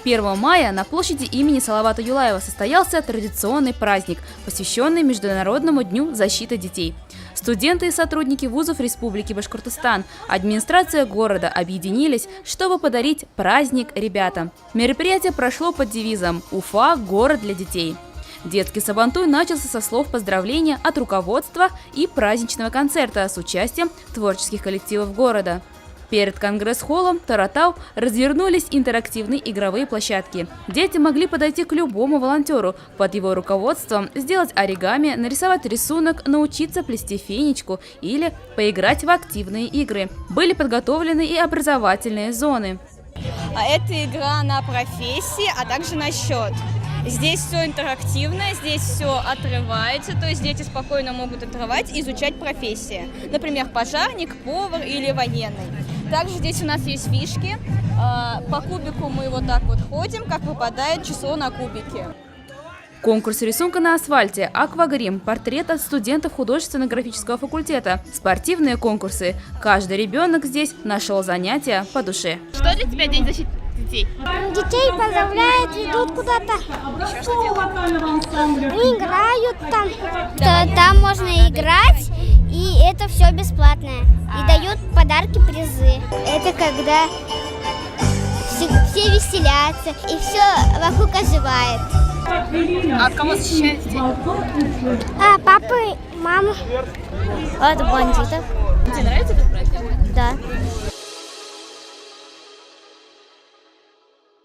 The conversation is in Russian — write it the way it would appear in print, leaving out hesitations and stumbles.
1 мая на площади имени Салавата Юлаева состоялся традиционный праздник, посвященный Международному дню защиты детей. Студенты и сотрудники вузов Республики Башкортостан, администрация города объединились, чтобы подарить праздник ребятам. Мероприятие прошло под девизом «Уфа – город для детей». Детский сабантуй начался со слов поздравления от руководства и праздничного концерта с участием творческих коллективов города. Перед конгресс-холлом Таратау развернулись интерактивные игровые площадки. Дети могли подойти к любому волонтеру, под его руководством сделать оригами, нарисовать рисунок, научиться плести фенечку или поиграть в активные игры. Были подготовлены и образовательные зоны. Это игра на профессии, а также на счет. Здесь все интерактивное, здесь все отрывается, то есть дети спокойно могут отрывать и изучать профессии. Например, пожарник, повар или военный. Также здесь у нас есть фишки. По кубику мы вот так вот ходим, как выпадает число на кубике. Конкурс рисунка на асфальте, аквагрим, портрет от студентов художественно-графического факультета, спортивные конкурсы. Каждый ребенок здесь нашел занятия по душе. Что для тебя День защиты детей? Детей поздравляют, ведут куда-то. Играют там. Там можно играть, и это все бесплатное. И дают подарки, призы. Это когда все веселятся, и все вокруг оживает. А от кого защищаете детей? Папы, мамы. От бандитов. Тебе нравится этот праздник? Да.